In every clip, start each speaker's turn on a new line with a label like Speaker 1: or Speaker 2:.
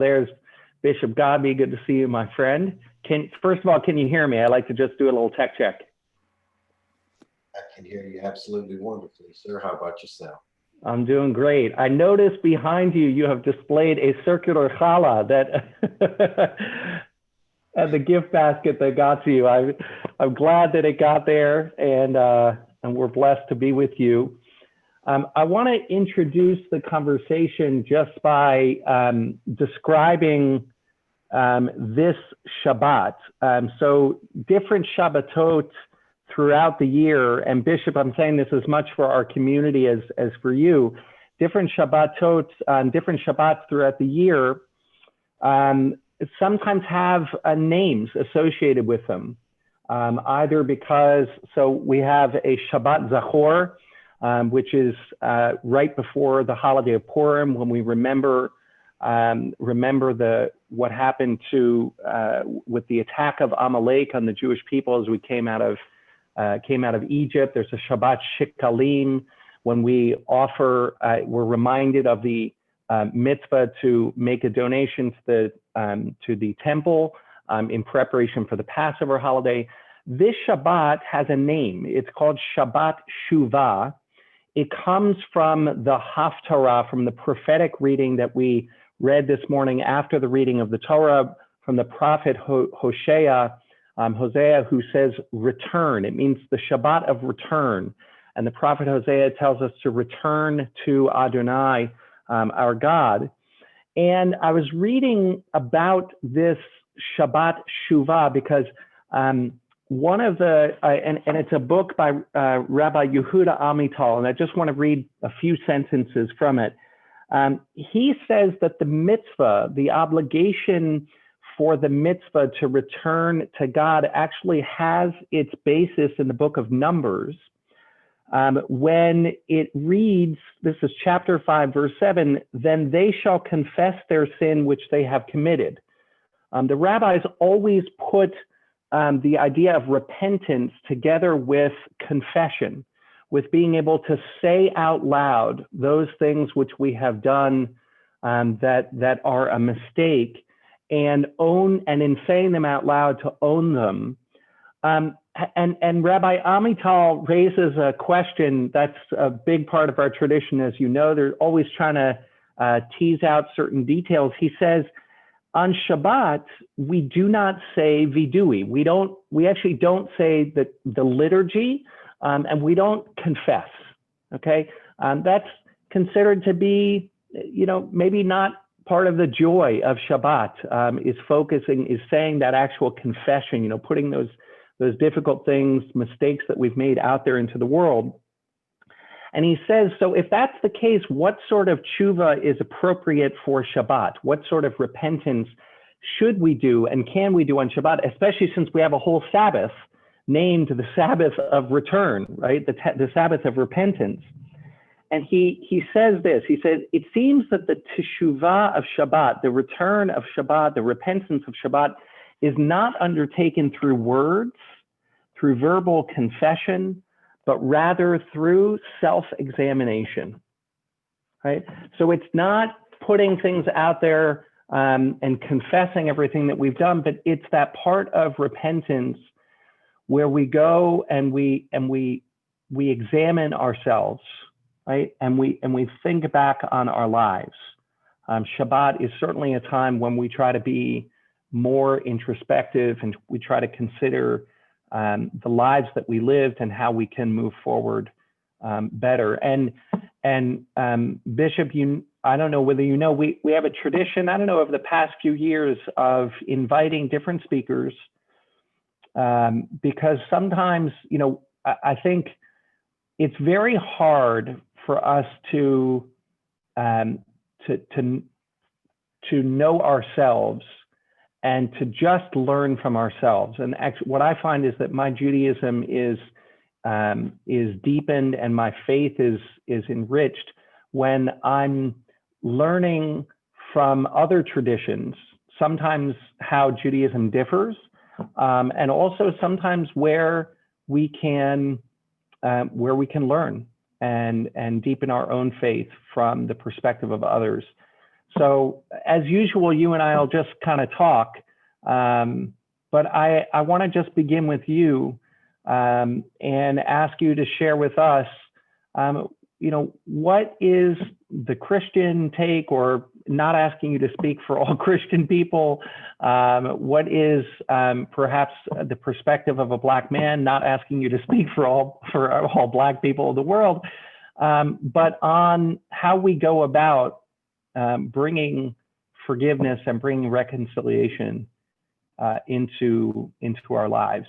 Speaker 1: There's Bishop Godbee. Good to see you, my friend. First of all, can you hear me? I like to just do a little tech check.
Speaker 2: I can hear you absolutely wonderfully, sir. How about yourself?
Speaker 1: I'm doing great. I noticed behind you, you have displayed a circular challah that and the gift basket that got to you. I'm glad that it got there, and we're blessed to be with you. I want to introduce the conversation just by describing this Shabbat. So different Shabbatot throughout the year, and Bishop, I'm saying this as much for our community as for you, different Shabbatot, different Shabbats throughout the year sometimes have names associated with them, either because, so we have a Shabbat Zachor, which is right before the holiday of Purim, when we remember what happened with the attack of Amalek on the Jewish people as we came out of Egypt. There's a Shabbat Shikalim, when we offer, we're reminded of the mitzvah to make a donation to the temple in preparation for the Passover holiday. This Shabbat has a name. It's called Shabbat Shuva. It comes from the Haftarah, from the prophetic reading that we read this morning after the reading of the Torah from the prophet Hosea, who says return. It means the Shabbat of return. And the prophet Hosea tells us to return to Adonai, our God. And I was reading about this Shabbat Shuvah because one of the, and it's a book by Rabbi Yehuda Amital, and I just want to read a few sentences from it. He says that the mitzvah, the obligation for the mitzvah to return to God, actually has its basis in the book of Numbers. When it reads, this is chapter 5, verse 7, then they shall confess their sin which they have committed. The rabbis always put the idea of repentance together with confession, with being able to say out loud those things which we have done that are a mistake, and in saying them out loud, to own them. And Rabbi Amital raises a question that's a big part of our tradition. As you know, they're always trying to tease out certain details. He says, on Shabbat, we do not say vidui. We actually don't say the liturgy, and we don't confess, okay? That's considered to be, maybe not part of the joy of Shabbat, is saying that actual confession, putting those difficult things, mistakes that we've made out there into the world. And he says, so if that's the case, what sort of tshuva is appropriate for Shabbat? What sort of repentance should we do and can we do on Shabbat, especially since we have a whole Sabbath named the Sabbath of return, right? The Sabbath of repentance. And he says this, he says, it seems that the teshuvah of Shabbat, the return of Shabbat, the repentance of Shabbat, is not undertaken through words, through verbal confession, but rather through self-examination, right? So it's not putting things out there and confessing everything that we've done, but it's that part of repentance where we go and we examine ourselves, right? And we think back on our lives. Shabbat is certainly a time when we try to be more introspective and we try to consider the lives that we lived and how we can move forward better. And Bishop, I don't know whether you know, we have a tradition, I don't know, over the past few years of inviting different speakers because sometimes, I think it's very hard for us to know ourselves and to just learn from ourselves. And actually, what I find is that my Judaism is deepened and my faith is enriched when I'm learning from other traditions, sometimes how Judaism differs, and also sometimes where we can learn and deepen our own faith from the perspective of others. So as usual, you and I will just kind of talk, but I want to just begin with you and ask you to share with us, what is the Christian take, or not asking you to speak for all Christian people, what is perhaps the perspective of a Black man, not asking you to speak for all Black people of the world, but on how we go about bringing forgiveness and bringing reconciliation into our lives.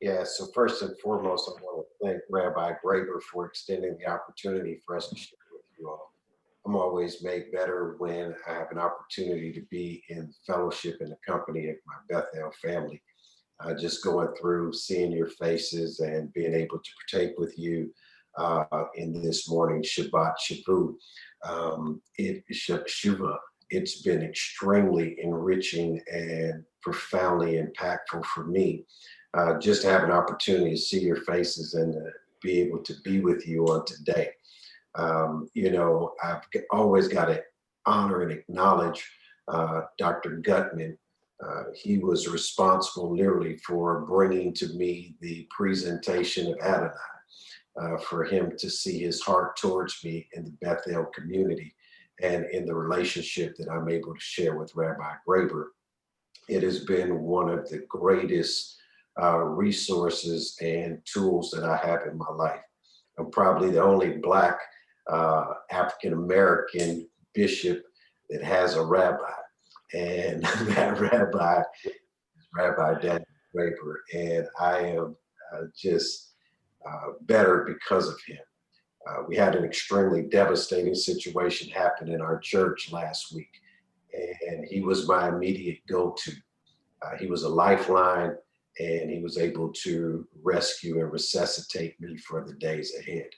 Speaker 2: Yeah, so first and foremost, I want to thank Rabbi Graber for extending the opportunity for us to share with you all. I'm always made better when I have an opportunity to be in fellowship in the company of my Bethel family. Just going through, seeing your faces and being able to partake with you in this morning Shabbat Shavu, Shuva. It's been extremely enriching and profoundly impactful for me. Just to have an opportunity to see your faces and to be able to be with you on today. I've always got to honor and acknowledge Dr. Gutman. He was responsible literally for bringing to me the presentation of Adonai, for him to see his heart towards me in the Bethel community and in the relationship that I'm able to share with Rabbi Graber. It has been one of the greatest resources and tools that I have in my life. I'm probably the only Black African-American bishop that has a rabbi, and that rabbi is Rabbi Daniel Graber, and I am just better because of him. We had an extremely devastating situation happen in our church last week, and he was my immediate go-to. He was a lifeline, and he was able to rescue and resuscitate me for the days ahead.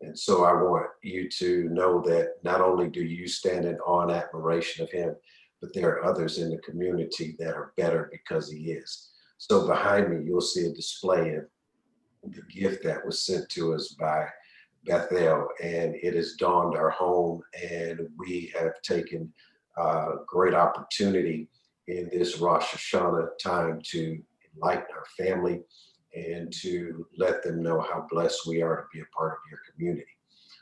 Speaker 2: And so I want you to know that not only do you stand in awe and admiration of him, but there are others in the community that are better because he is. So behind me, you'll see a display of the gift that was sent to us by Bethel, and it has dawned our home, and we have taken great opportunity in this Rosh Hashanah time to enlighten our family and to let them know how blessed we are to be a part of your community.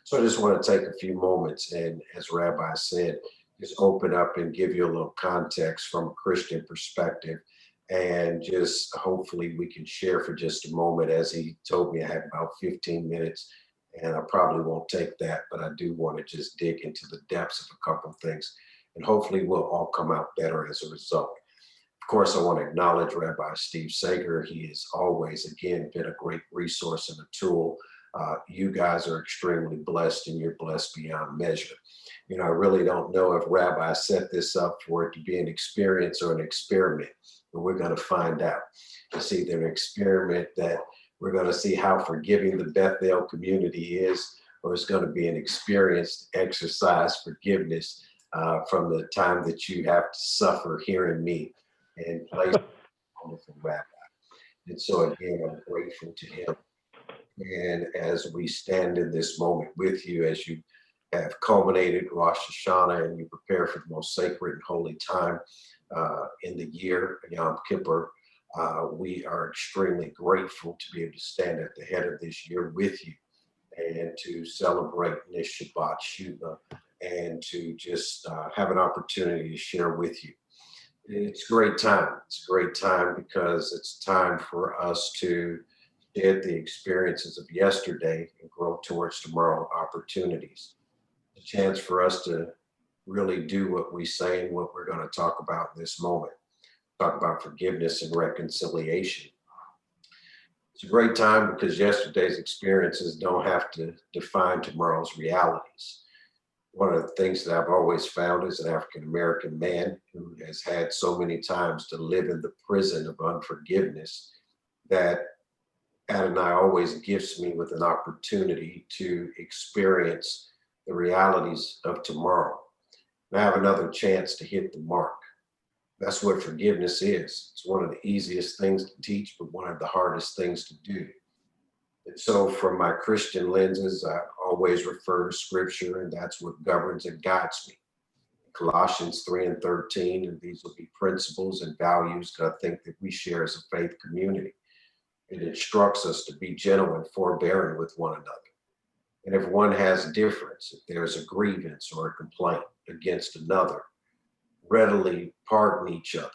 Speaker 2: So I just want to take a few moments and, as Rabbi said, just open up and give you a little context from a Christian perspective, and just hopefully we can share for just a moment. As he told me, I had about 15 minutes, and I probably won't take that, but I do want to just dig into the depths of a couple of things, and hopefully we'll all come out better as a result. Of course, I want to acknowledge Rabbi Steve Sager. He has always, again, been a great resource and a tool. You guys are extremely blessed, and you're blessed beyond measure. I really don't know if Rabbi set this up for it to be an experience or an experiment, but we're going to find out. It's either an experiment that we're going to see how forgiving the Bethel community is, or it's going to be an experience to exercise forgiveness from the time that you have to suffer hearing me and place wonderful rabbi. And so again, I'm grateful to him. And as we stand in this moment with you, as you have culminated Rosh Hashanah and you prepare for the most sacred and holy time in the year, Yom Kippur, we are extremely grateful to be able to stand at the head of this year with you and to celebrate this Shabbat Shuva and to just have an opportunity to share with you. It's a great time. It's a great time because it's time for us to shed the experiences of yesterday and grow towards tomorrow opportunities. A chance for us to really do what we say and what we're going to talk about in this moment. Talk about forgiveness and reconciliation. It's a great time because yesterday's experiences don't have to define tomorrow's realities. One of the things that I've always found as an African-American man who has had so many times to live in the prison of unforgiveness, that Adonai always gifts me with an opportunity to experience the realities of tomorrow. And I have another chance to hit the mark. That's what forgiveness is. It's one of the easiest things to teach, but one of the hardest things to do. And so from my Christian lenses, I always refer to scripture, and that's what governs and guides me. Colossians 3 and 13, and these will be principles and values that I think that we share as a faith community. It instructs us to be gentle and forbearing with one another. And if one has difference, if there's a grievance or a complaint against another, readily pardon each other,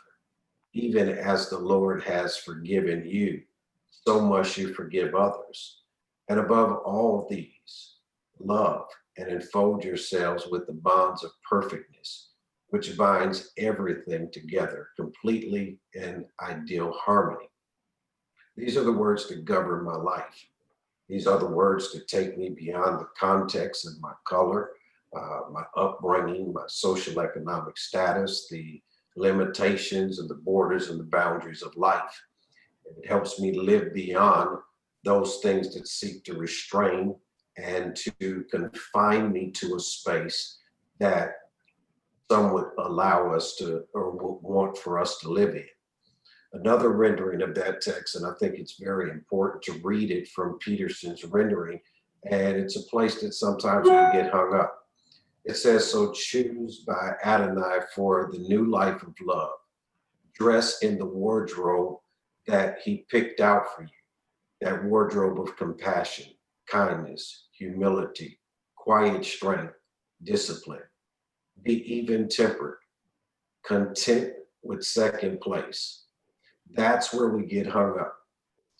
Speaker 2: even as the Lord has forgiven you, so must you forgive others. And above all these, love and enfold yourselves with the bonds of perfectness, which binds everything together completely in ideal harmony. These are the words that govern my life. These are the words that take me beyond the context of my color, my upbringing, my social economic status, the limitations and the borders and the boundaries of life. And it helps me live beyond those things that seek to restrain and to confine me to a space that some would allow us to or would want for us to live in. Another rendering of that text, and I think it's very important to read it from Peterson's rendering, and it's a place that sometimes we get hung up. It says, so choose by Adonai for the new life of love. Dress in the wardrobe that he picked out for you, that wardrobe of compassion, kindness, humility, quiet strength, discipline. Be even tempered, content with second place. That's where we get hung up.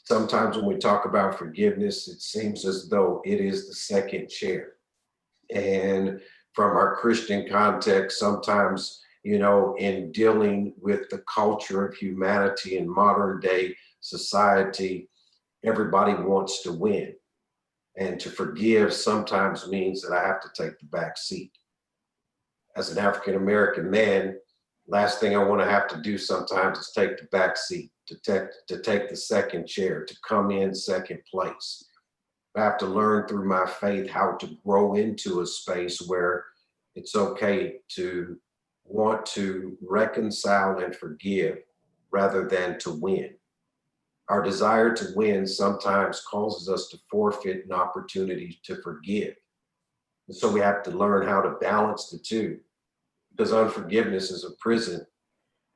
Speaker 2: Sometimes when we talk about forgiveness, it seems as though it is the second chair. And from our Christian context, sometimes, in dealing with the culture of humanity in modern day society, everybody wants to win. And to forgive sometimes means that I have to take the back seat. As an African American man, last thing I want to have to do sometimes is take the back seat, to take the second chair, to come in second place. I have to learn through my faith how to grow into a space where it's okay to want to reconcile and forgive rather than to win. Our desire to win sometimes causes us to forfeit an opportunity to forgive. And so we have to learn how to balance the two, because unforgiveness is a prison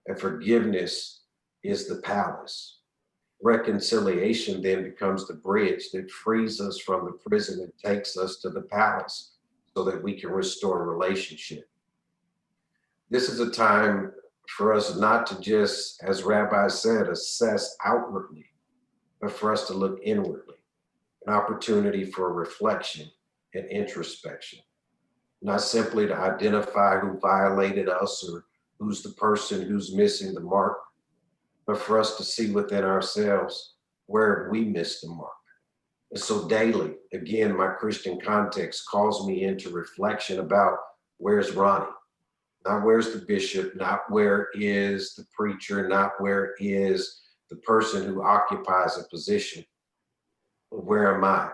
Speaker 2: and forgiveness is the palace. Reconciliation then becomes the bridge that frees us from the prison and takes us to the palace so that we can restore relationship. This is a time for us not to just, as Rabbi said, assess outwardly, but for us to look inwardly, an opportunity for reflection and introspection, not simply to identify who violated us or who's the person who's missing the mark, but for us to see within ourselves where we missed the mark. And so daily, again, my Christian context calls me into reflection about where's Ronnie, not where's the bishop, not where is the preacher, not where is the person who occupies a position, but where am I?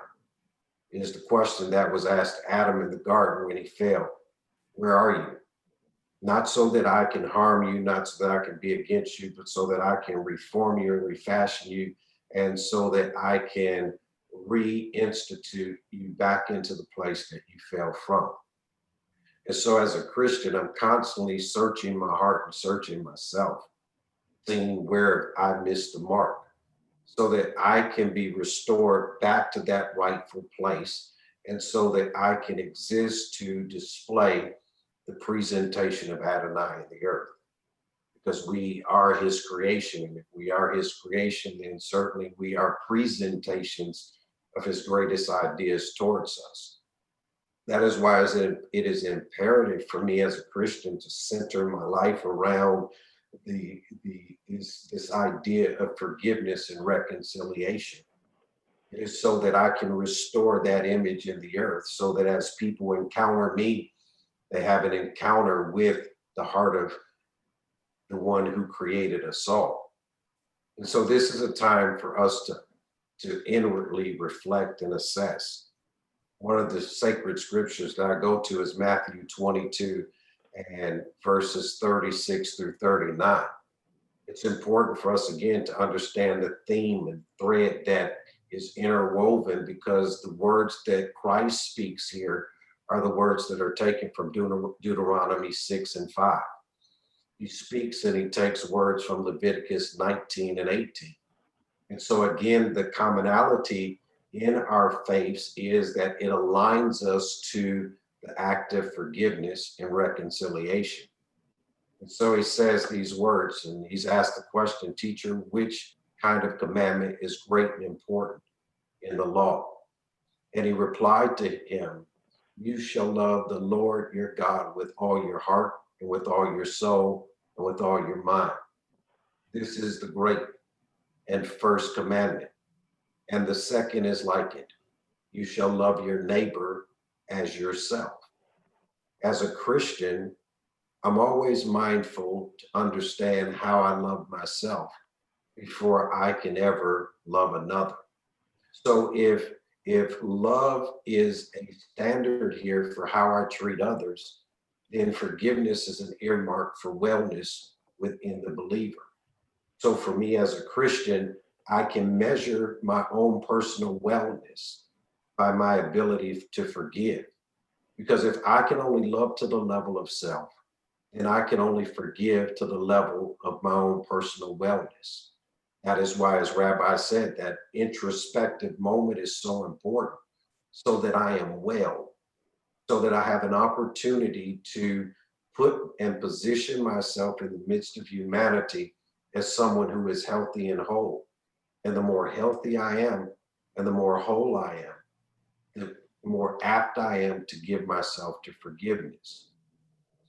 Speaker 2: Is the question that was asked Adam in the garden when he fell. Where are you? Not so that I can harm you, not so that I can be against you, but so that I can reform you and refashion you, and so that I can reinstitute you back into the place that you fell from. And so as a Christian, I'm constantly searching my heart and searching myself, seeing where I missed the mark, so that I can be restored back to that rightful place, and so that I can exist to display the presentation of Adonai in the earth. Because we are his creation, and if we are his creation, then certainly we are presentations of his greatest ideas towards us. That is why it is imperative for me as a Christian to center my life around this idea of forgiveness and reconciliation. It is so that I can restore that image in the earth, so that as people encounter me, they have an encounter with the heart of the one who created us all. And so this is a time for us to inwardly reflect and assess. One of the sacred scriptures that I go to is Matthew 22 and verses 36 through 39. It's important for us again to understand the theme and thread that is interwoven, because the words that Christ speaks here are the words that are taken from Deuteronomy 6:5. He speaks and he takes words from Leviticus 19 and 18. And so again, the commonality in our faiths is that it aligns us to the act of forgiveness and reconciliation. And so he says these words, and he's asked the question, teacher, which kind of commandment is great and important in the law? And he replied to him, you shall love the Lord your God with all your heart and with all your soul and with all your mind. This is the great and first commandment. And the second is like it. You shall love your neighbor as yourself. As a Christian, I'm always mindful to understand how I love myself before I can ever love another. So if love is a standard here for how I treat others, then forgiveness is an earmark for wellness within the believer. So for me as a Christian, I can measure my own personal wellness by my ability to forgive. Because if I can only love to the level of self, then I can only forgive to the level of my own personal wellness. That is why, as Rabbi said, that introspective moment is so important, so that I am well, so that I have an opportunity to put and position myself in the midst of humanity as someone who is healthy and whole. And the more healthy I am and the more whole I am, the more apt I am to give myself to forgiveness.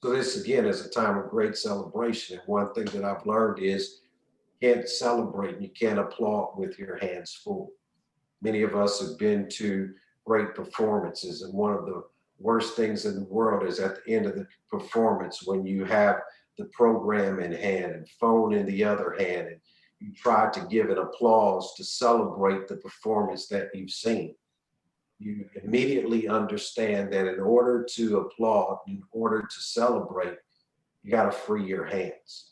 Speaker 2: So this again is a time of great celebration. And one thing that I've learned is you can't celebrate and you can't applaud with your hands full. Many of us have been to great performances, and one of the worst things in the world is at the end of the performance when you have the program in hand and phone in the other hand, and you try to give an applause to celebrate the performance that you've seen. You immediately understand that in order to applaud, in order to celebrate, you got to free your hands.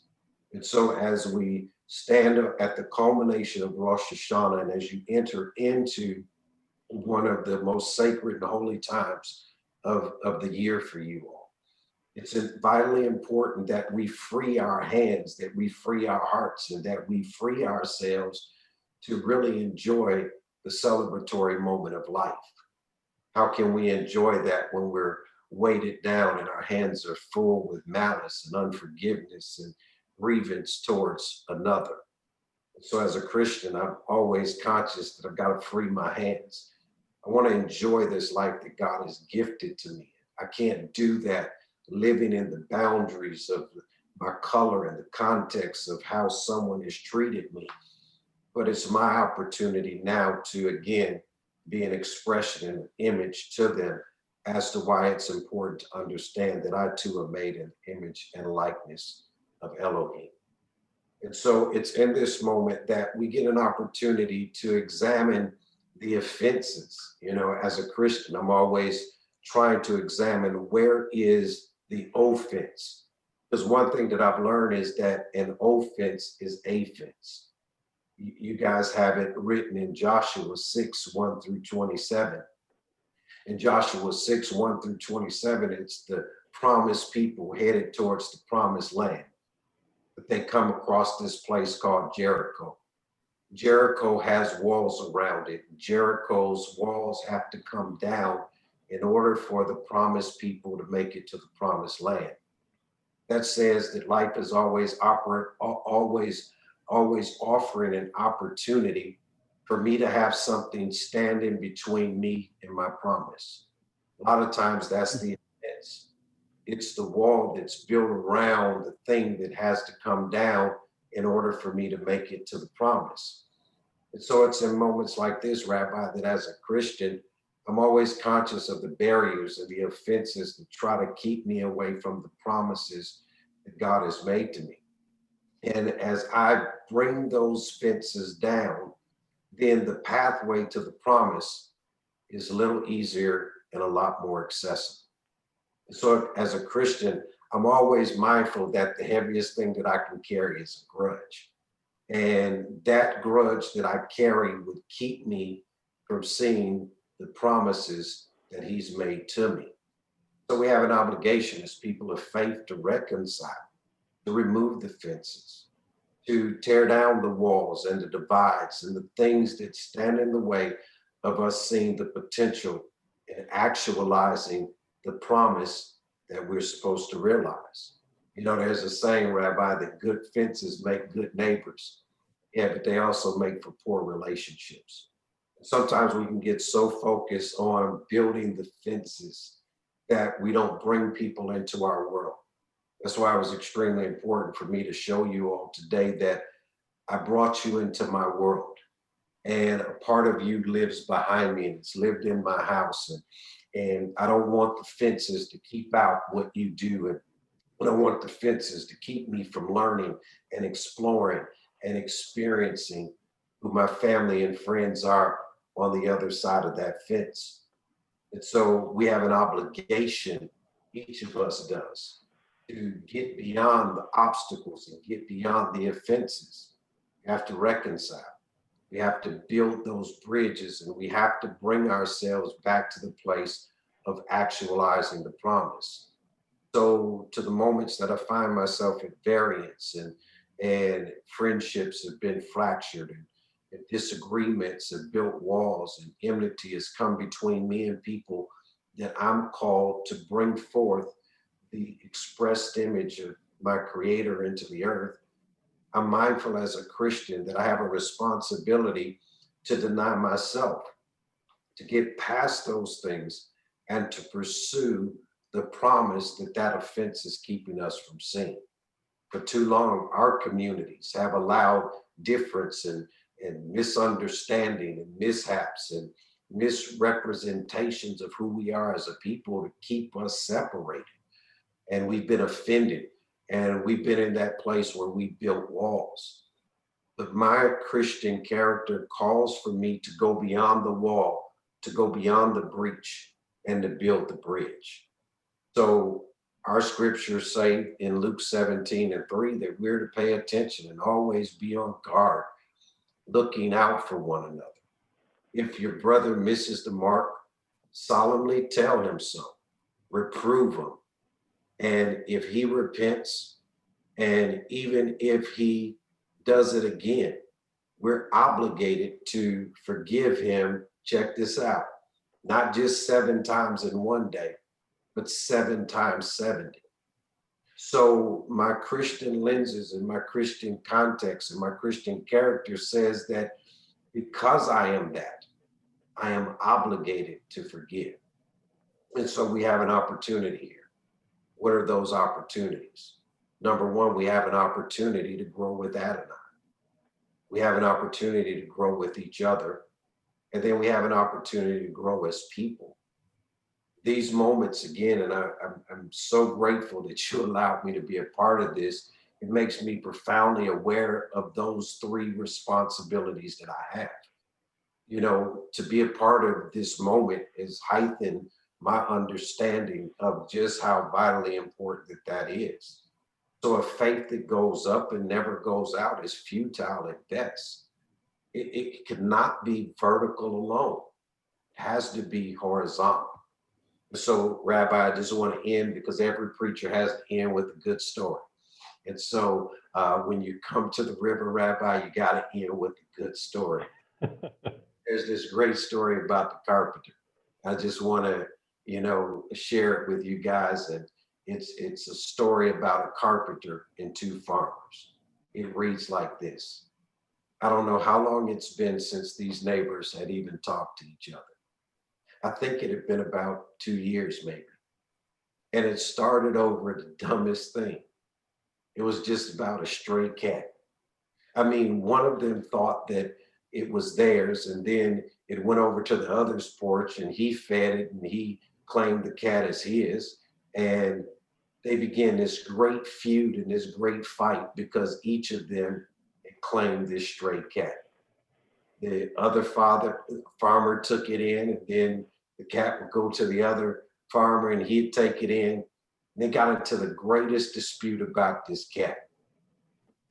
Speaker 2: And so as we stand at the culmination of Rosh Hashanah, and as you enter into one of the most sacred and holy times of the year for you all, it's vitally important that we free our hands, that we free our hearts, and that we free ourselves to really enjoy the celebratory moment of life. How can we enjoy that when we're weighted down and our hands are full with malice and unforgiveness and grievance towards another? So as a Christian, I'm always conscious that I've got to free my hands. I want to enjoy this life that God has gifted to me. I can't do that living in the boundaries of my color and the context of how someone has treated me. But it's my opportunity now to, again, be an expression and an image to them as to why it's important to understand that I too am made in image and likeness of Elohim. And so it's in this moment that we get an opportunity to examine the offenses. You know, as a Christian, I'm always trying to examine where is the offense. Because one thing that I've learned is that an offense is a fence. You guys have it written in Joshua 6:1-27. In Joshua 6:1-27, it's the promised people headed towards the promised land. But they come across this place called Jericho. Jericho has walls around it. Jericho's walls have to come down in order for the promised people to make it to the promised land. That says that life is always offering an opportunity for me to have something standing between me and my promise. A lot of times that's the offense. It's the wall that's built around the thing that has to come down in order for me to make it to the promise. And so it's in moments like this, Rabbi, that as a Christian, I'm always conscious of the barriers and the offenses that try to keep me away from the promises that God has made to me. And as I bring those fences down, then the pathway to the promise is a little easier and a lot more accessible. So as a Christian, I'm always mindful that the heaviest thing that I can carry is a grudge. And that grudge that I carry would keep me from seeing the promises that he's made to me. So we have an obligation as people of faith to reconcile, to remove the fences, to tear down the walls and the divides and the things that stand in the way of us seeing the potential and actualizing the promise that we're supposed to realize. You know, there's a saying, Rabbi, that good fences make good neighbors. Yeah, but they also make for poor relationships. Sometimes we can get so focused on building the fences that we don't bring people into our world. That's why it was extremely important for me to show you all today that I brought you into my world, and a part of you lives behind me, and it's lived in my house. And I don't want the fences to keep out what you do. And I don't want the fences to keep me from learning and exploring and experiencing who my family and friends are on the other side of that fence. And so we have an obligation, each of us does, to get beyond the obstacles and get beyond the offenses. We have to reconcile. We have to build those bridges, and we have to bring ourselves back to the place of actualizing the promise. So to the moments that I find myself at variance and friendships have been fractured and disagreements have built walls and enmity has come between me and people that I'm called to bring forth the expressed image of my creator into the earth. I'm mindful as a Christian that I have a responsibility to deny myself, to get past those things and to pursue the promise that that offense is keeping us from seeing. For too long, our communities have allowed difference and misunderstanding and mishaps and misrepresentations of who we are as a people to keep us separated. And we've been offended, and we've been in that place where we built walls. But my Christian character calls for me to go beyond the wall, to go beyond the breach, and to build the bridge. So our scriptures say in Luke 17:3 that we're to pay attention and always be on guard, looking out for one another. If your brother misses the mark, solemnly tell him so, reprove him. And if he repents, and even if he does it again, we're obligated to forgive him. Check this out, not just 7 times in one day, but 7 times 70. So my Christian lenses and my Christian context and my Christian character says that because I am that, I am obligated to forgive. And so we have an opportunity here. What are those opportunities? Number one, we have an opportunity to grow with Adonai. We have an opportunity to grow with each other. And then we have an opportunity to grow as people. These moments again, and I'm so grateful that you allowed me to be a part of this. It makes me profoundly aware of those 3 responsibilities that I have. You know, to be a part of this moment is heightened my understanding of just how vitally important that is. So a faith that goes up and never goes out is futile at best. It cannot be vertical alone. It has to be horizontal. So, Rabbi, I just want to end because every preacher has to end with a good story. And so when you come to the river, Rabbi, you got to end with a good story. There's this great story about the carpenter. I just want to, share it with you guys. And it's a story about a carpenter and 2 farmers. It reads like this. I don't know how long it's been since these neighbors had even talked to each other. I think it had been about 2 years maybe. And it started over the dumbest thing. It was just about a stray cat. I mean, one of them thought that it was theirs, and then it went over to the other's porch and he fed it and he claimed the cat as his. And they began this great feud and this great fight because each of them had claimed this stray cat. The other farmer took it in, and then the cat would go to the other farmer and he'd take it in. And they got into the greatest dispute about this cat.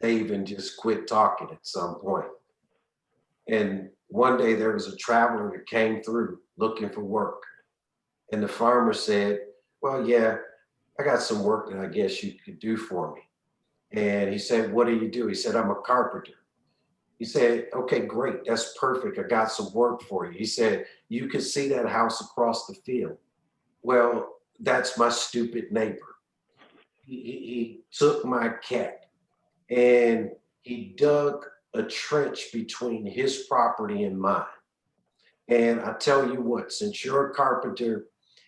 Speaker 2: They even just quit talking at some point. And one day there was a traveler that came through looking for work. And the farmer said, well, yeah, I got some work that I guess you could do for me. And he said, what do you do? He said, I'm a carpenter. He said, okay, great. That's perfect. I got some work for you. He said, you can see that house across the field. Well, that's my stupid neighbor. He took my cat and he dug a trench between his property and mine. And I tell you what, since you're a carpenter,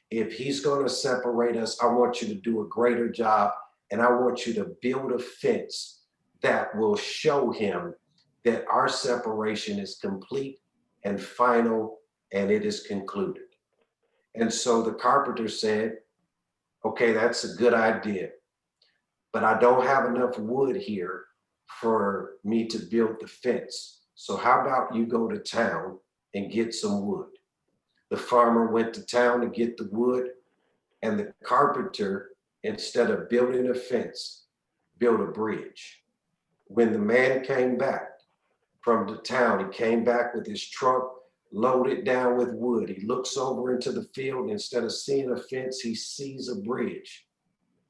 Speaker 2: if he's going to separate us, I want you to do a greater job. And I want you to build a fence that will show him that our separation is complete and final and it is concluded. And so the carpenter said, okay, that's a good idea, but I don't have enough wood here for me to build the fence. So how about you go to town and get some wood? The farmer went to town to get the wood, and the carpenter, instead of building a fence, built a bridge. When the man came back from the town, he came back with his truck loaded down with wood. He looks over into the field, and instead of seeing a fence, he sees a bridge.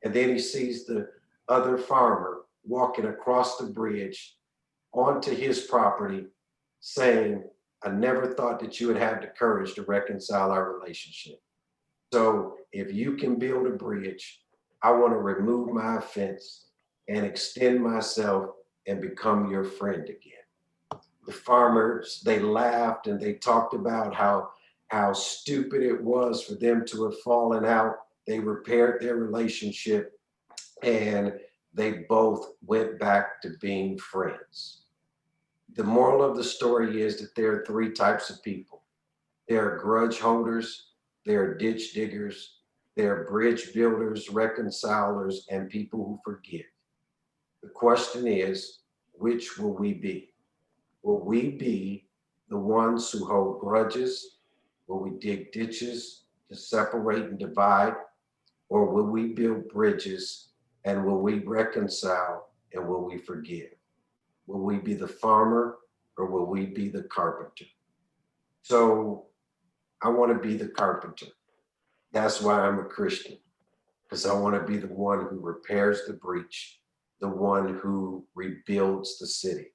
Speaker 2: And then he sees the other farmer walking across the bridge onto his property saying, I never thought that you would have the courage to reconcile our relationship. So if you can build a bridge, I want to remove my offense and extend myself and become your friend again. The farmers, they laughed and they talked about how stupid it was for them to have fallen out. They repaired their relationship and they both went back to being friends. The moral of the story is that there are three types of people. There are grudge holders, there are ditch diggers, there are bridge builders, reconcilers, and people who forgive. The question is, which will we be? Will we be the ones who hold grudges? Will we dig ditches to separate and divide? Or will we build bridges and will we reconcile and will we forgive? Will we be the farmer or will we be the carpenter? So I want to be the carpenter. That's why I'm a Christian, because I want to be the one who repairs the breach, the one who rebuilds the city.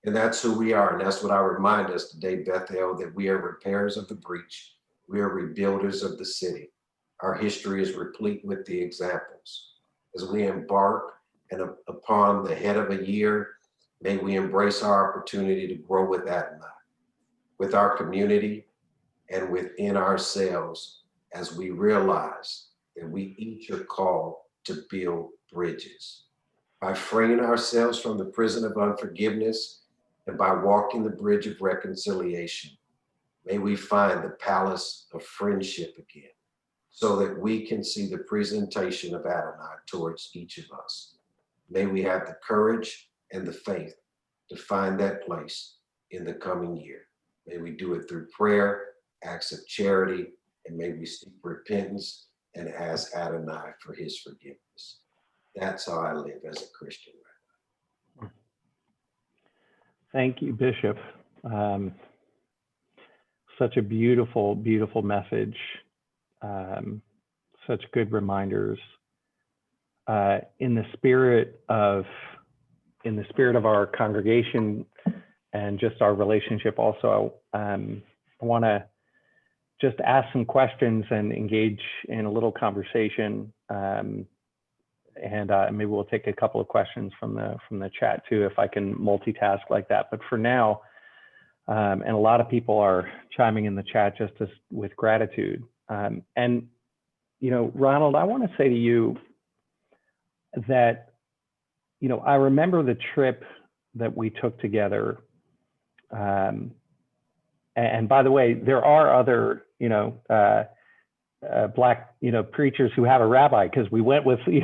Speaker 2: And that's who we are. And that's what I remind us today, Bethel, that we are repairers of the breach. We are rebuilders of the city. Our history is replete with the examples. As we embark and upon the head of a year, may we embrace our opportunity to grow with Adonai, with our community and within ourselves, as we realize that we each are called to build bridges. By freeing ourselves from the prison of unforgiveness and by walking the bridge of reconciliation, may we find the palace of friendship again, so that we can see the presentation of Adonai towards each of us. May we have the courage and the faith to find that place in the coming year. May we do it through prayer, acts of charity, and may we seek repentance and ask Adonai for his forgiveness. That's how I live as a Christian right now.
Speaker 1: Thank you, Bishop. Such a beautiful, beautiful message. Such good reminders. In the spirit of our congregation and just our relationship also, I want to just ask some questions and engage in a little conversation. And maybe we'll take a couple of questions from the chat too, if I can multitask like that. But for now, and a lot of people are chiming in the chat just with gratitude. And, you know, Ronald, I want to say to you that, you know, I remember the trip that we took together. And by the way, there are other, you know, Black, you know, preachers who have a rabbi, because we went with 6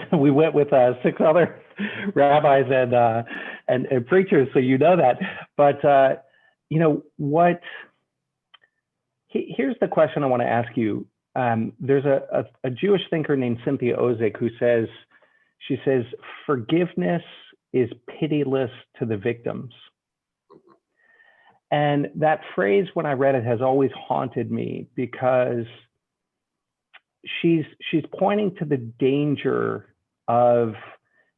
Speaker 1: other rabbis and preachers, so you know that. But you know what? Here's the question I want to ask you. There's a Jewish thinker named Cynthia Ozick who says, she says, forgiveness is pitiless to the victims. And that phrase, when I read it, has always haunted me, because she's pointing to the danger of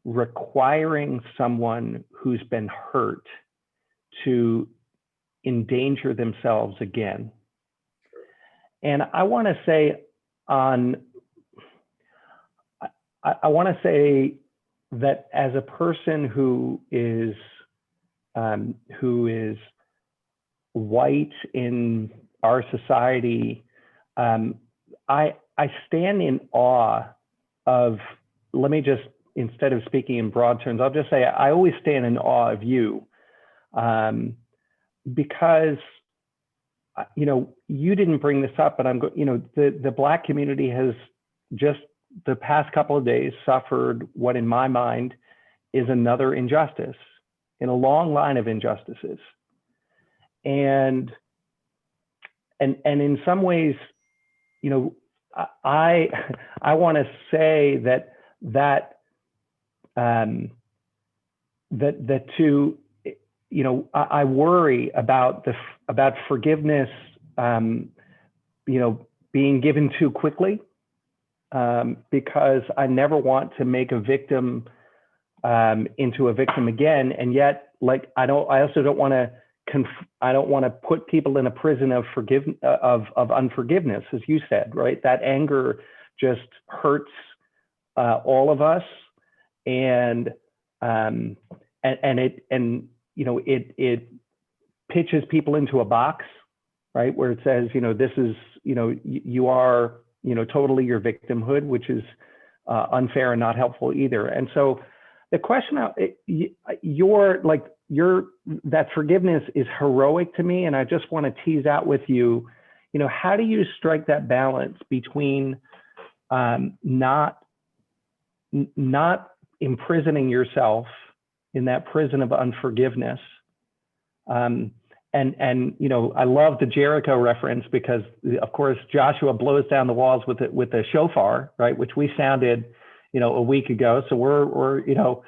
Speaker 1: requiring someone who's been hurt to endanger themselves again. And I want to say that as a person who is white in our society, I stand in awe of, let me just, instead of speaking in broad terms, I'll just say I always stand in awe of you, because, you know, you didn't bring this up, but the Black community has just the past couple of days suffered what in my mind is another injustice in a long line of injustices. And in some ways, you know, I want to say that to, you know, I worry about forgiveness, you know, being given too quickly, because I never want to make a victim into a victim again. And yet, like, I also don't want to put people in a prison of unforgiveness, as you said, right? That anger just hurts all of us, and you know, it pitches people into a box, right? Where it says, you know, this is, you know, you are, you know, totally your victimhood, which is unfair and not helpful either. And so the question, that forgiveness is heroic to me. And I just want to tease out with you, you know, how do you strike that balance between not imprisoning yourself in that prison of unforgiveness? And you know, I love the Jericho reference, because of course Joshua blows down the walls with the shofar, right, which we sounded, you know, a week ago. So we're you know,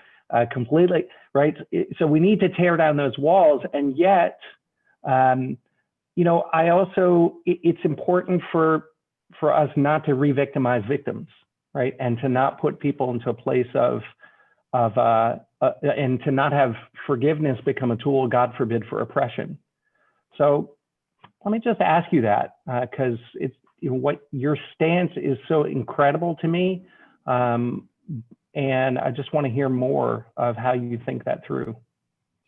Speaker 1: completely right. So we need to tear down those walls, and yet, you know, it's important for us not to re-victimize victims, right, and to not put people into a place of and to not have forgiveness become a tool, God forbid, for oppression. So let me just ask you that, because it's, you know, what your stance is so incredible to me, and I just want to hear more of how you think that through.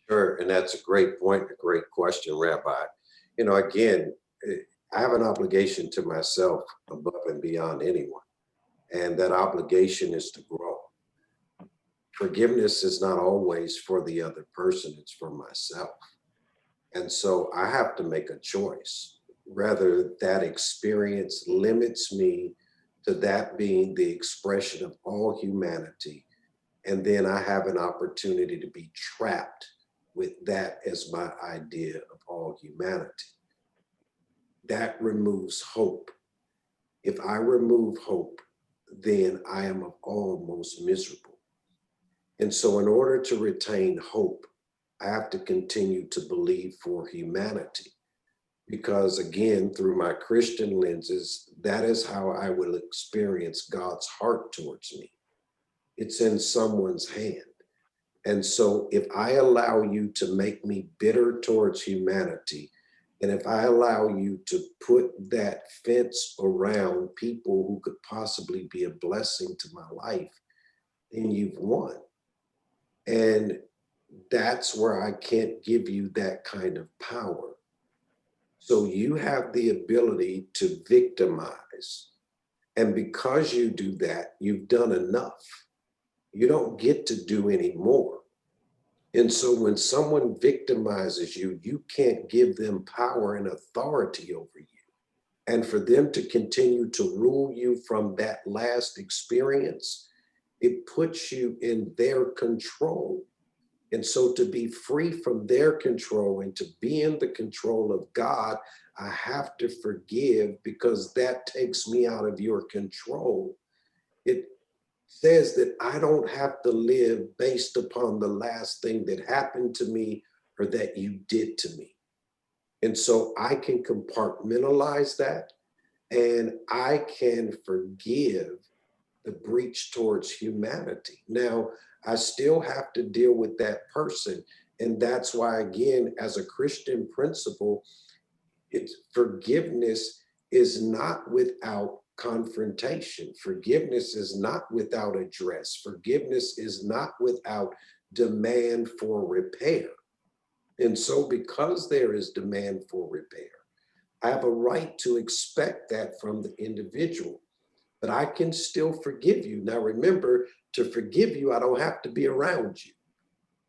Speaker 3: Sure, and that's a great point, a great question, Rabbi. You know, again, I have an obligation to myself above and beyond anyone, and that obligation is to grow. Forgiveness is not always for the other person, it's for myself. And so I have to make a choice. Rather, that experience limits me to that being the expression of all humanity. And then I have an opportunity to be trapped with that as my idea of all humanity. That removes hope. If I remove hope, then I am almost miserable. And so in order to retain hope, I have to continue to believe for humanity, because again, through my Christian lenses, that is how I will experience God's heart towards me. It's in someone's hand. And so if I allow you to make me bitter towards humanity, and if I allow you to put that fence around people who could possibly be a blessing to my life, then you've won. And that's where I can't give you that kind of power. So you have the ability to victimize. And because you do that, you've done enough. You don't get to do any more. And so when someone victimizes you, you can't give them power and authority over you. And for them to continue to rule you from that last experience, it puts you in their control. And so to be free from their control and to be in the control of God, I have to forgive, because that takes me out of your control. It says that I don't have to live based upon the last thing that happened to me or that you did to me. And so I can compartmentalize that, and I can forgive the breach towards humanity. Now, I still have to deal with that person. And that's why, again, as a Christian principle, it's forgiveness is not without confrontation. Forgiveness is not without address. Forgiveness is not without demand for repair. And so, because there is demand for repair, I have a right to expect that from the individual, but I can still forgive you. Now, remember, to forgive you, I don't have to be around you.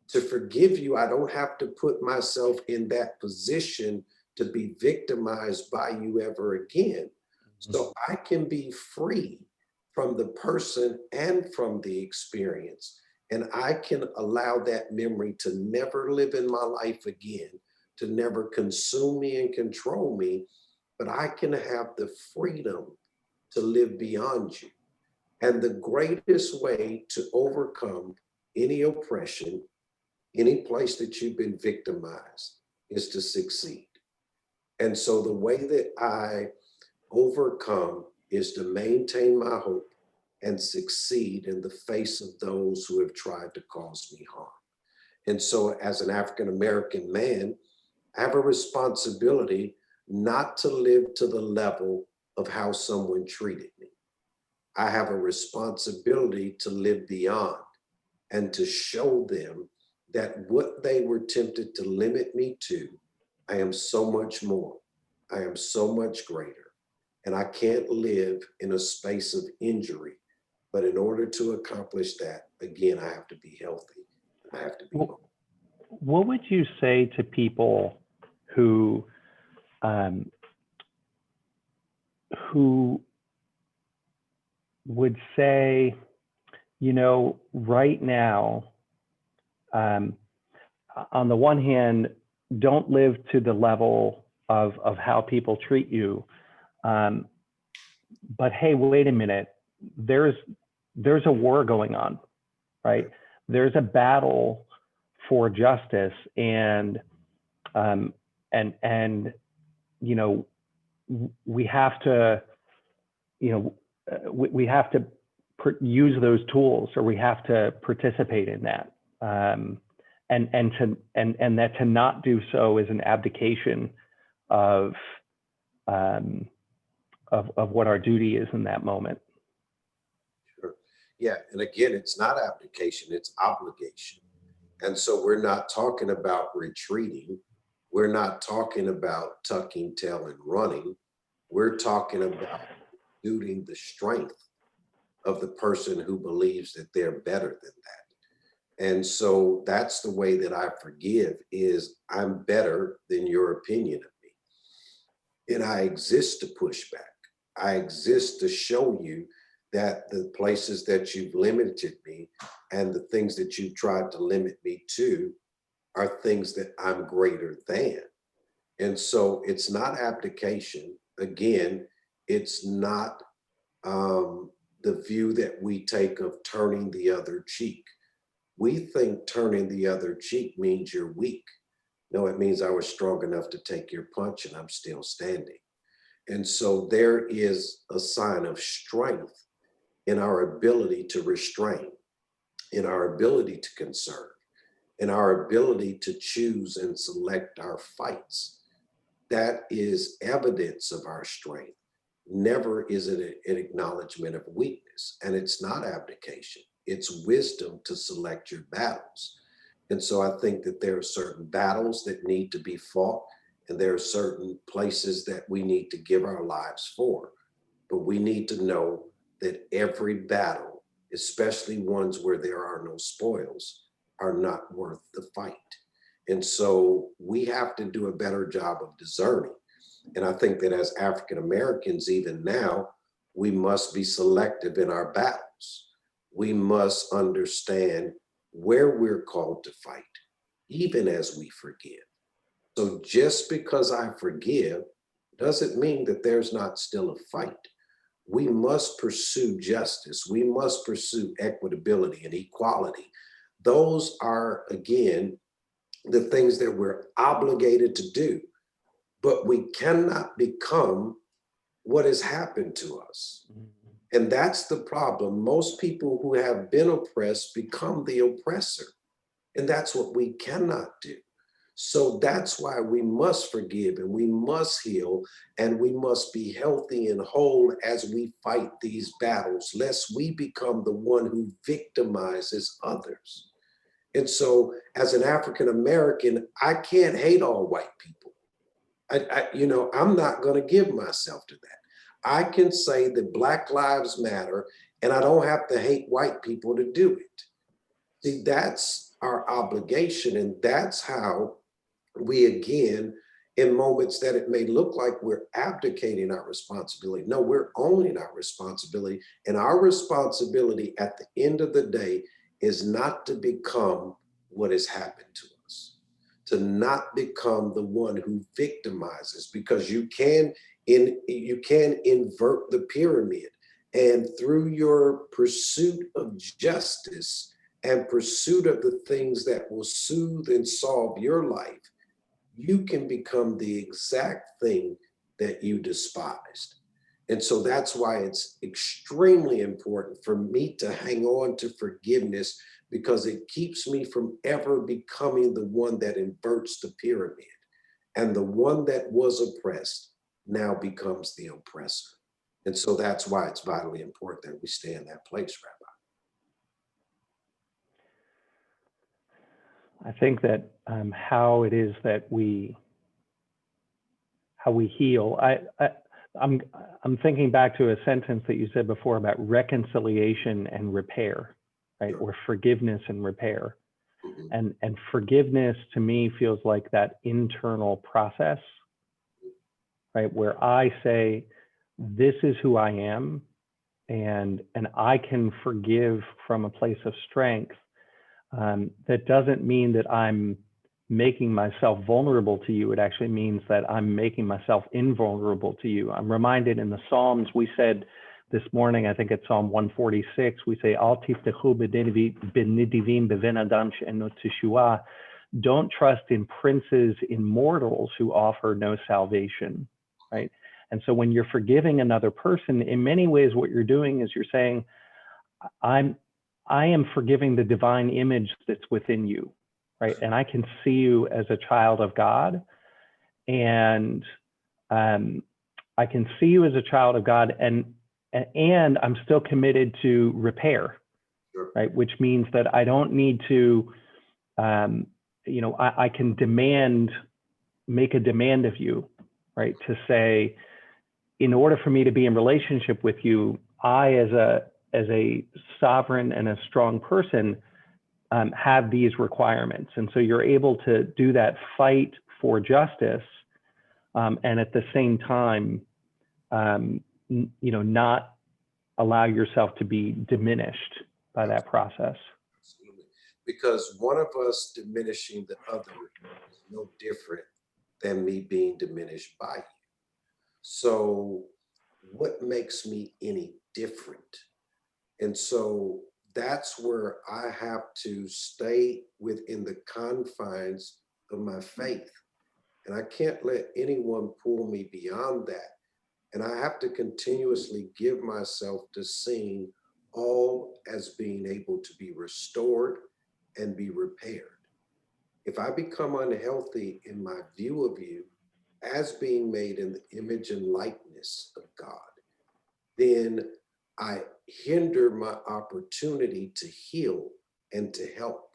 Speaker 3: To forgive you, I don't have to put myself in that position to be victimized by you ever again. So I can be free from the person and from the experience. And I can allow that memory to never live in my life again, to never consume me and control me, but I can have the freedom to live beyond you. And the greatest way to overcome any oppression, any place that you've been victimized, is to succeed. And so the way that I overcome is to maintain my hope and succeed in the face of those who have tried to cause me harm. And so, as an African American man, I have a responsibility not to live to the level of how someone treated me. I have a responsibility to live beyond and to show them that what they were tempted to limit me to, I am so much more. I am so much greater. And I can't live in a space of injury. But in order to accomplish that, again, I have to be healthy. I have to be whole.
Speaker 1: What would you say to people who would say, you know, right now, on the one hand, don't live to the level of how people treat you, but hey, wait a minute, there's a war going on, right? There's a battle for justice, and you know, we have to, you know, we have to use those tools, or we have to participate in that, and that to not do so is an abdication of what our duty is in that moment.
Speaker 3: Sure. Yeah, and again, it's not abdication, it's obligation. And so we're not talking about retreating. We're not talking about tucking tail and running. We're talking about exuding the strength of the person who believes that they're better than that. And so that's the way that I forgive, is I'm better than your opinion of me. And I exist to push back. I exist to show you that the places that you've limited me and the things that you've tried to limit me to are things that I'm greater than. And so it's not abdication. Again, it's not the view that we take of turning the other cheek. We think turning the other cheek means you're weak. No, it means I was strong enough to take your punch and I'm still standing. And so there is a sign of strength in our ability to restrain, in our ability to conserve, in our ability to choose and select our fights. That is evidence of our strength. Never is it an acknowledgement of weakness. And it's not abdication. It's wisdom to select your battles. And so I think that there are certain battles that need to be fought, and there are certain places that we need to give our lives for. But we need to know that every battle, especially ones where there are no spoils, are not worth the fight. And so we have to do a better job of discerning. And I think that as African Americans, even now, we must be selective in our battles. We must understand where we're called to fight, even as we forgive. So just because I forgive doesn't mean that there's not still a fight. We must pursue justice. We must pursue equitability and equality. Those are, again, the things that we're obligated to do. but we cannot become what has happened to us. And that's the problem. Most people who have been oppressed become the oppressor. And that's what we cannot do. So that's why we must forgive and we must heal and we must be healthy and whole as we fight these battles, lest we become the one who victimizes others. And so as an African American, I can't hate all white people. I'm not going to give myself to that. I can say that Black Lives Matter and I don't have to hate white people to do it. See, that's our obligation, and that's how we, again, in moments that it may look like we're abdicating our responsibility. No, we're owning our responsibility. And our responsibility at the end of the day is not to become what has happened to us, to not become the one who victimizes, because you can invert the pyramid. And through your pursuit of justice and pursuit of the things that will soothe and solve your life, you can become the exact thing that you despised. And so that's why it's extremely important for me to hang on to forgiveness, because it keeps me from ever becoming the one that inverts the pyramid. And the one that was oppressed now becomes the oppressor. And so that's why it's vitally important that we stay in that place, Rabbi.
Speaker 1: I think that how it is that how we heal. I'm thinking back to a sentence that you said before about reconciliation and repair, right?
Speaker 3: Sure.
Speaker 1: Or forgiveness and repair.
Speaker 3: Mm-hmm.
Speaker 1: And forgiveness to me feels like that internal process, right? Where I say, this is who I am, and I can forgive from a place of strength. That doesn't mean that I'm making myself vulnerable to you. It actually means that I'm making myself invulnerable to you. I'm reminded in the Psalms, we said this morning, I think it's Psalm 146, we say, Al tiftechu b'nidivim b'ven adam she'eno teshua. Don't trust in princes, in mortals who offer no salvation, right? And so when you're forgiving another person, in many ways, what you're doing is you're saying, I am forgiving the divine image that's within you, right? And I can see you as a child of God, and I can see you as a child of God, and I'm still committed to repair,
Speaker 3: Sure.
Speaker 1: right? Which means that I don't need to, I can make a demand of you, right? To say, in order for me to be in relationship with you, I, as a sovereign and a strong person, have these requirements. And so you're able to do that fight for justice, and at the same time, not allow yourself to be diminished by that process.
Speaker 3: Absolutely. Because one of us diminishing the other is no different than me being diminished by you. So what makes me any different? And so that's where I have to stay within the confines of my faith. And I can't let anyone pull me beyond that. And I have to continuously give myself to seeing all as being able to be restored and be repaired. If I become unhealthy in my view of you as being made in the image and likeness of God, then I hinder my opportunity to heal and to help,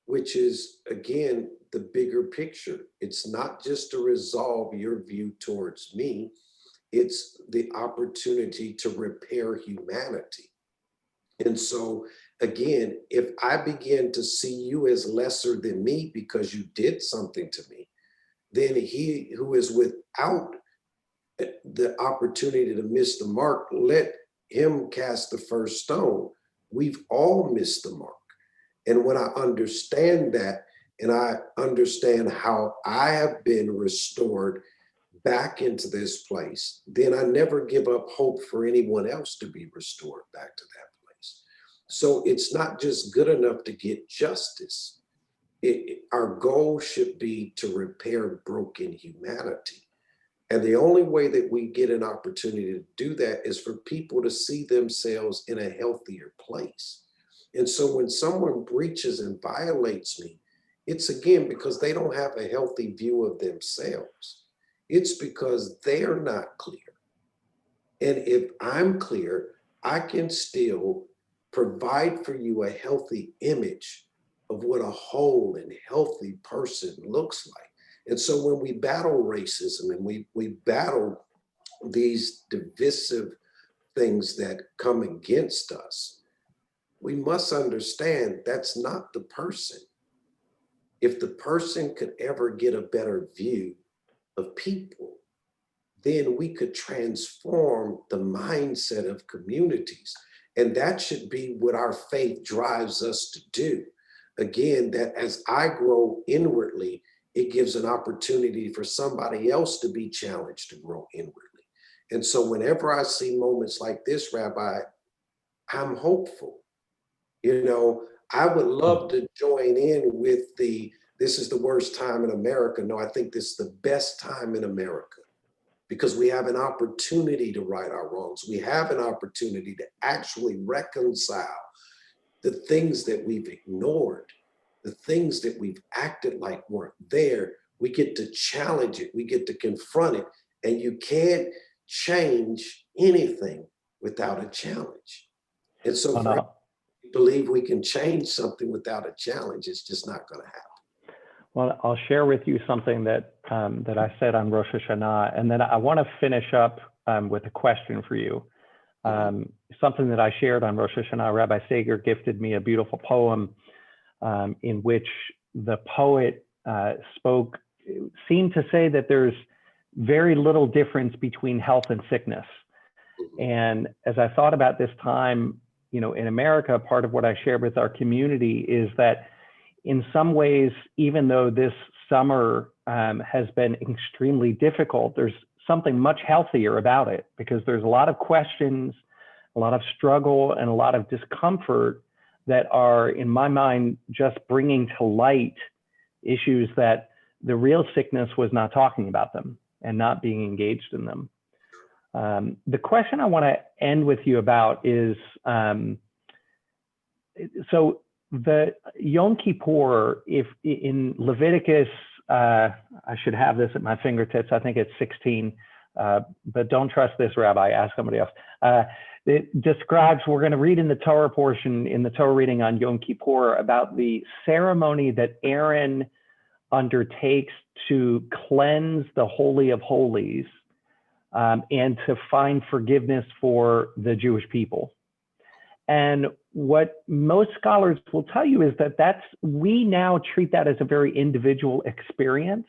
Speaker 3: which is, again, the bigger picture. It's not just to resolve your view towards me, it's the opportunity to repair humanity. And so, again, if I begin to see you as lesser than me because you did something to me, then he who is without the opportunity to miss the mark, let him cast the first stone. We've all missed the mark. And when I understand that, and I understand how I have been restored back into this place, then I never give up hope for anyone else to be restored back to that place. So it's not just good enough to get justice. Our goal should be to repair broken humanity. And the only way that we get an opportunity to do that is for people to see themselves in a healthier place. And so when someone breaches and violates me, it's again because they don't have a healthy view of themselves. It's because they're not clear. And if I'm clear, I can still provide for you a healthy image of what a whole and healthy person looks like. And so when we battle racism and we battle these divisive things that come against us, we must understand that's not the person. If the person could ever get a better view of people, then we could transform the mindset of communities. And that should be what our faith drives us to do. Again, that as I grow inwardly, it gives an opportunity for somebody else to be challenged to grow inwardly. And so whenever I see moments like this, Rabbi, I'm hopeful. You know, I would love to join in with this is the worst time in America. No, I think this is the best time in America because we have an opportunity to right our wrongs. We have an opportunity to actually reconcile the things that we've ignored, the things that we've acted like weren't there. We get to challenge it. We get to confront it. And you can't change anything without a challenge. And so
Speaker 1: Oh,
Speaker 3: for
Speaker 1: no.
Speaker 3: believe we can change something without a challenge, it's just not going to happen.
Speaker 1: Well, I'll share with you something that that I said on Rosh Hashanah, and then I want to finish up with a question for you. Something that I shared on Rosh Hashanah, Rabbi Sager gifted me a beautiful poem in which the poet seemed to say that there's very little difference between health and sickness. And as I thought about this time, you know, in America, part of what I shared with our community is that in some ways, even though this summer has been extremely difficult, there's something much healthier about it because there's a lot of questions, a lot of struggle, and a lot of discomfort that are, in my mind, just bringing to light issues that the real sickness was not talking about them and not being engaged in them. The question I want to end with you about is, so the Yom Kippur, if in Leviticus, I should have this at my fingertips, I think it's 16, but don't trust this, Rabbi, ask somebody else. It describes, we're going to read in the Torah portion, in the Torah reading on Yom Kippur, about the ceremony that Aaron undertakes to cleanse the Holy of Holies and to find forgiveness for the Jewish people. And what most scholars will tell you is that we now treat that as a very individual experience,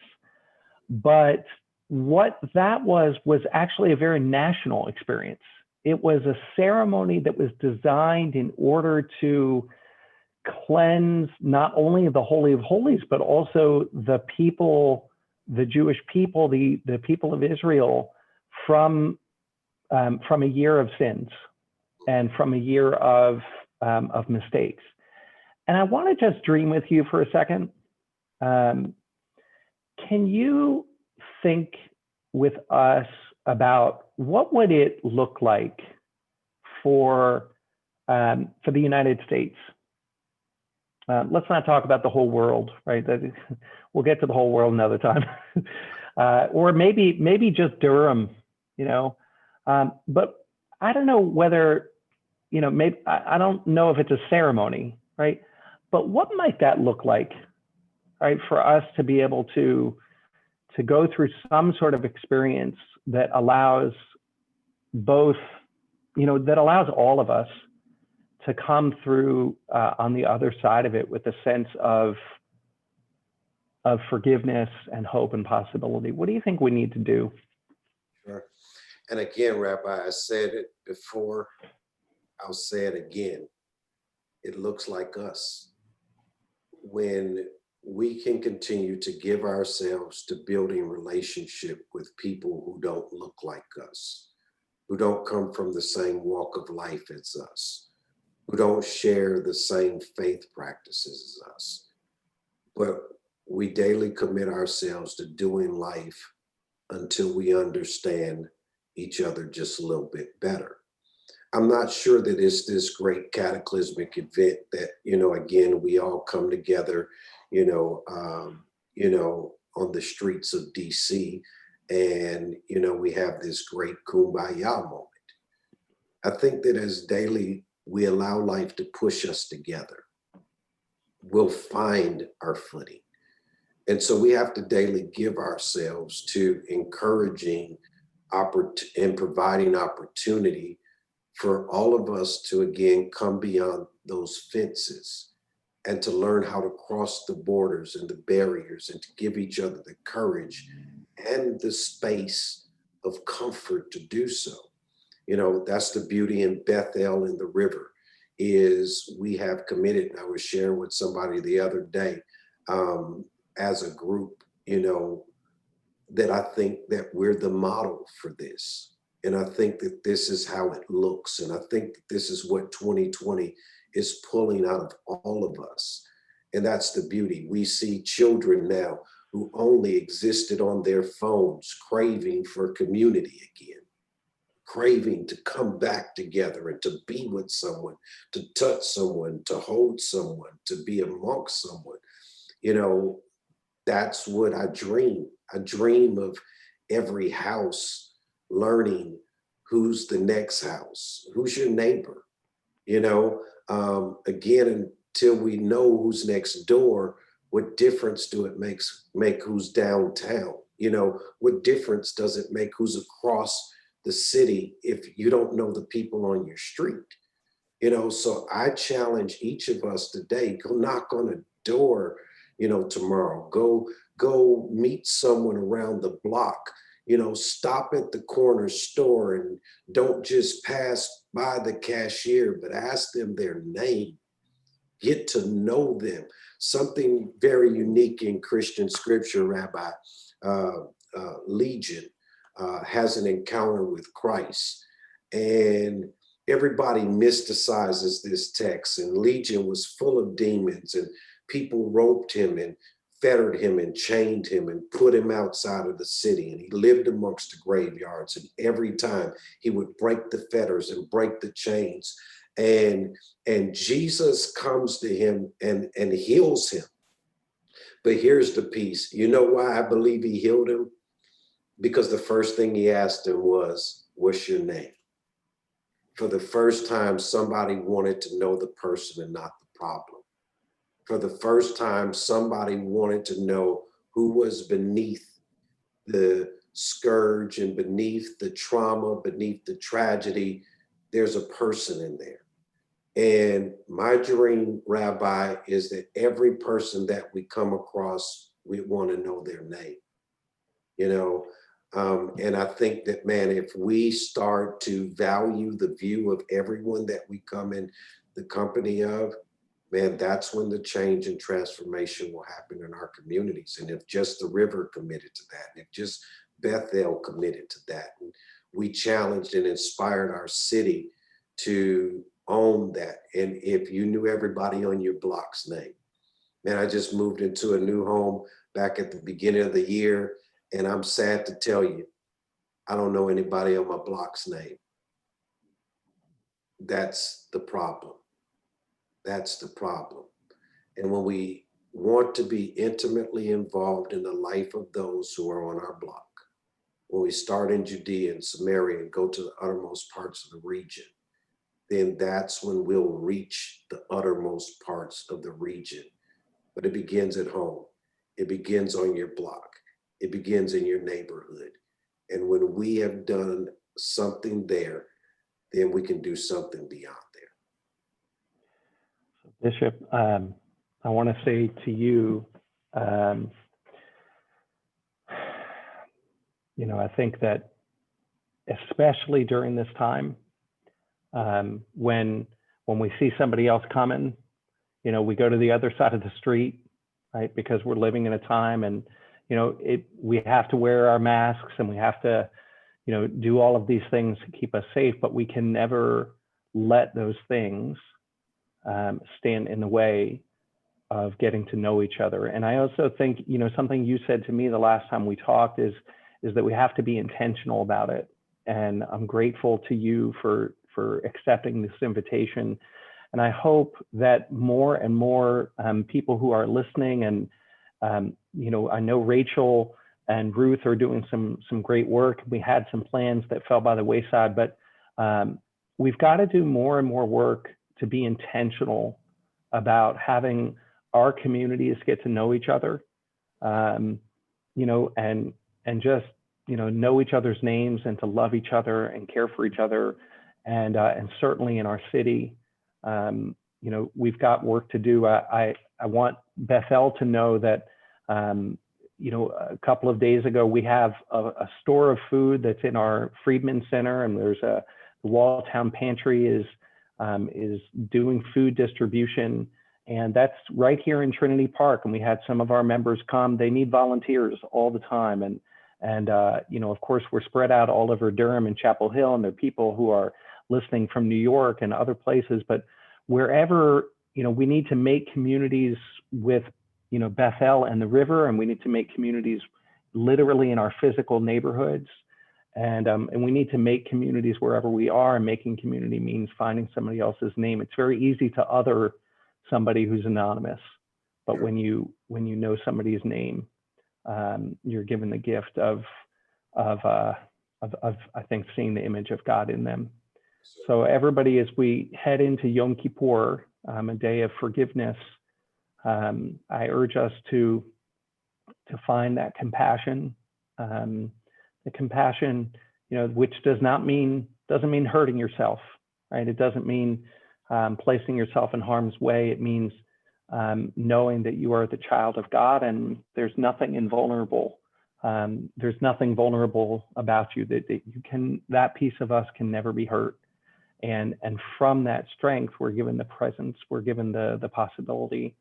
Speaker 1: but what that was actually a very national experience. It was a ceremony that was designed in order to cleanse not only the Holy of Holies, but also the people, the Jewish people, the people of Israel from a year of sins and from a year of mistakes. And I want to just dream with you for a second. Can you think with us about what would it look like for the United States? Let's not talk about the whole world, right? We'll get to the whole world another time. Or maybe just Durham, you know. But I don't know whether, you know, maybe I don't know if it's a ceremony, right? But what might that look like, right, for us to be able to go through some sort of experience that allows both, you know, that allows all of us to come through on the other side of it with a sense of forgiveness and hope and possibility. What do you think we need to do?
Speaker 3: Sure. And again, Rabbi, I said it before, I'll say it again. It looks like us. When we can continue to give ourselves to building relationship with people who don't look like us, who don't come from the same walk of life as us, who don't share the same faith practices as us, but we daily commit ourselves to doing life until we understand each other just a little bit better. I'm not sure that it's this great cataclysmic event that, again, we all come together, on the streets of DC, and, we have this great kumbaya moment. I think that as daily we allow life to push us together, we'll find our footing. And so we have to daily give ourselves to encouraging and providing opportunity for all of us to, again, come beyond those fences and to learn how to cross the borders and the barriers and to give each other the courage and the space of comfort to do so. That's the beauty in Bethel and the river, is we have committed, and I was sharing with somebody the other day, as a group, that I think that we're the model for this. And I think that this is how it looks. And I think that this is what 2020 is pulling out of all of us. And that's the beauty. We see children now who only existed on their phones, craving for community again, craving to come back together and to be with someone, to touch someone, to hold someone, to be amongst someone. That's what I dream. I dream of every house learning who's the next house, who's your neighbor. Again, until we know who's next door, what difference do it make who's downtown? What difference does it make who's across the city if you don't know the people on your street? So I challenge each of us today, go knock on a door, tomorrow, go meet someone around the block, stop at the corner store and don't just pass by the cashier, but ask them their name, get to know them. Something very unique in Christian scripture, Rabbi, Legion has an encounter with Christ, and everybody mysticizes this text, and Legion was full of demons, and people roped him and fettered him and chained him and put him outside of the city, and he lived amongst the graveyards, and every time he would break the fetters and break the chains, and Jesus comes to him and heals him. But here's the piece. You know why I believe he healed him? Because the first thing he asked him was, what's your name? For the first time, somebody wanted to know the person and not the problem. For the first time, somebody wanted to know who was beneath the scourge and beneath the trauma, beneath the tragedy. There's a person in there. And my dream, Rabbi, is that every person that we come across, we want to know their name, and I think that, man, if we start to value the view of everyone that we come in the company of, man, that's when the change and transformation will happen in our communities. And if just the river committed to that, and if just Bethel committed to that, and we challenged and inspired our city to own that. And if you knew everybody on your block's name, man, I just moved into a new home back at the beginning of the year, and I'm sad to tell you, I don't know anybody on my block's name. That's the problem. That's the problem. And when we want to be intimately involved in the life of those who are on our block, when we start in Judea and Samaria and go to the uttermost parts of the region, then that's when we'll reach the uttermost parts of the region. But it begins at home. It begins on your block. It begins in your neighborhood. And when we have done something there, then we can do something beyond there.
Speaker 1: Bishop, I want to say to you, I think that especially during this time, when we see somebody else coming, we go to the other side of the street, right? Because we're living in a time, and we have to wear our masks, and we have to, do all of these things to keep us safe. But we can never let those things stand in the way of getting to know each other. And I also think, something you said to me the last time we talked is is that we have to be intentional about it. And I'm grateful to you for accepting this invitation. And I hope that more and more people who are listening, and I know Rachel and Ruth are doing some great work. We had some plans that fell by the wayside, but we've got to do more and more work to be intentional about having our communities get to know each other, and just know each other's names, and to love each other and care for each other, and certainly in our city, we've got work to do. I want Bethel to know that a couple of days ago we have a store of food that's in our Friedman Center, and there's the Walltown Pantry is doing food distribution, and that's right here in Trinity Park. And we had some of our members come. They need volunteers all the time, and of course we're spread out all over Durham and Chapel Hill, and there are people who are listening from New York and other places. But wherever we need to make communities with Bethel and the river, and we need to make communities literally in our physical neighborhoods. And we need to make communities wherever we are, and making community means finding somebody else's name. It's very easy to other somebody who's anonymous, but when you know somebody's name, you're given the gift of I think seeing the image of God in them. So everybody, as we head into Yom Kippur, a day of forgiveness, I urge us to find that compassion. The compassion, which doesn't mean hurting yourself, right? It doesn't mean placing yourself in harm's way. It means knowing that you are the child of God, and there's nothing invulnerable. There's nothing vulnerable about you, that piece of us can never be hurt. And from that strength, we're given the presence, we're given the possibility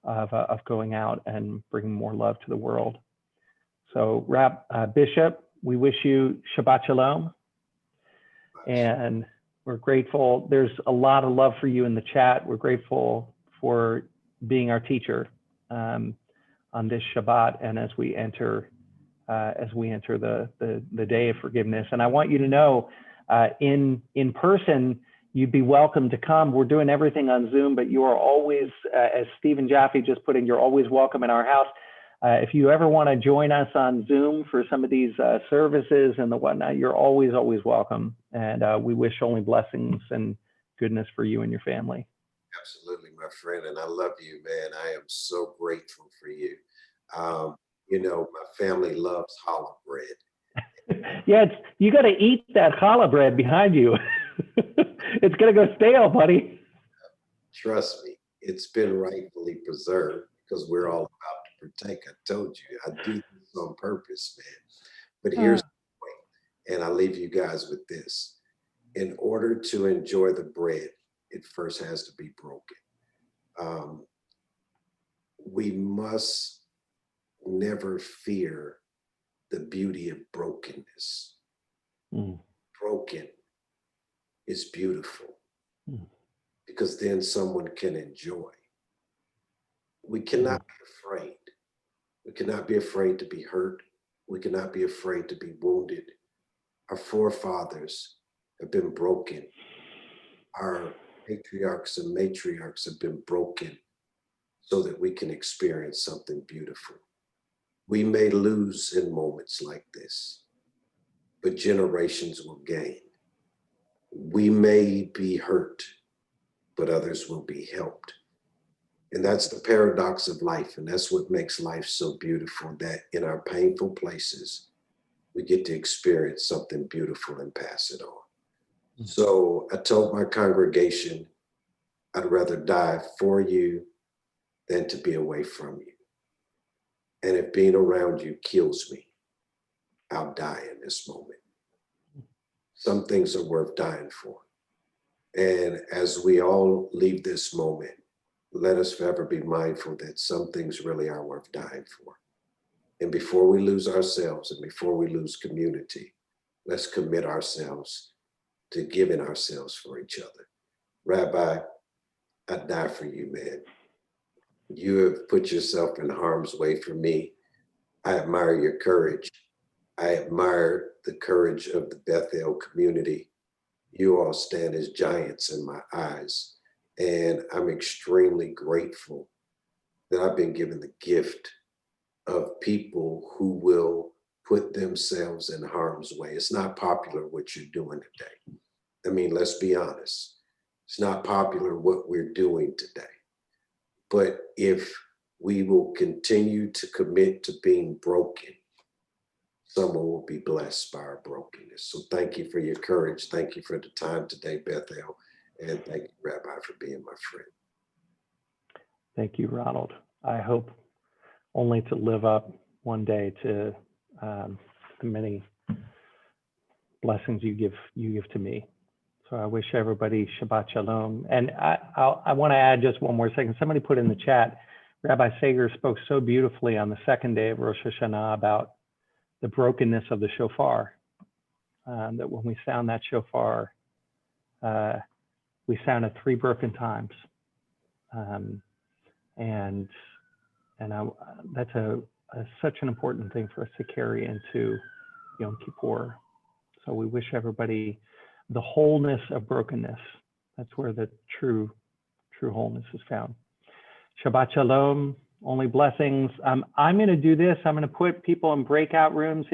Speaker 1: of going out and bringing more love to the world. So Bishop, we wish you Shabbat Shalom. And we're grateful. There's a lot of love for you in the chat. We're grateful for being our teacher on this Shabbat, and as we enter the day of forgiveness. And I want you to know, in person, you'd be welcome to come. We're doing everything on Zoom, but you are always, as Stephen Jaffe just put in, you're always welcome in our house. If you ever want to join us on Zoom for some of these services and the whatnot, you're always welcome. And we wish only blessings and goodness for you and your family.
Speaker 3: Absolutely, my friend. And I love you, man. I am so grateful for you. My family loves challah bread.
Speaker 1: Yeah, you got to eat that challah bread behind you. It's going to go stale, buddy.
Speaker 3: Trust me, it's been rightfully preserved because we're all about to partake. I told you, I do this on purpose, man. But here's the point, and I leave you guys with this. In order to enjoy the bread, it first has to be broken. We must never fear the beauty of brokenness. Broken is beautiful because then someone can enjoy. We cannot be afraid. We cannot be afraid to be hurt. We cannot be afraid to be wounded. Our forefathers have been broken. Our patriarchs and matriarchs have been broken so that we can experience something beautiful. We may lose in moments like this, but generations will gain. We may be hurt, but others will be helped. And that's the paradox of life. And that's what makes life so beautiful, that in our painful places, we get to experience something beautiful and pass it on. So I told my congregation, I'd rather die for you than to be away from you. And if being around you kills me, I'll die in this moment. Some things are worth dying for. And as we all leave this moment, let us forever be mindful that some things really are worth dying for. And before we lose ourselves and before we lose community, let's commit ourselves to giving ourselves for each other. Rabbi, I'd die for you, man. You have put yourself in harm's way for me. I admire your courage. I admire the courage of the Bethel community. You all stand as giants in my eyes. And I'm extremely grateful that I've been given the gift of people who will put themselves in harm's way. It's not popular what you're doing today. I mean, let's be honest. It's not popular what we're doing today. But if we will continue to commit to being broken, someone will be blessed by our brokenness. So thank you for your courage. Thank you for the time today, Bethel. And thank you, Rabbi, for being my friend.
Speaker 1: Thank you, Ronald. I hope only to live up one day to the many blessings you give to me. So I wish everybody Shabbat Shalom. And I want to add just one more second. Somebody put in the chat, Rabbi Sager spoke so beautifully on the second day of Rosh Hashanah about the brokenness of the shofar. That when we sound that shofar, we sound it 3 broken times. That's such an important thing for us to carry into Yom Kippur. So we wish everybody the wholeness of brokenness. That's where the true wholeness is found. Shabbat Shalom, only blessings. I'm going to do this. I'm going to put people in breakout rooms.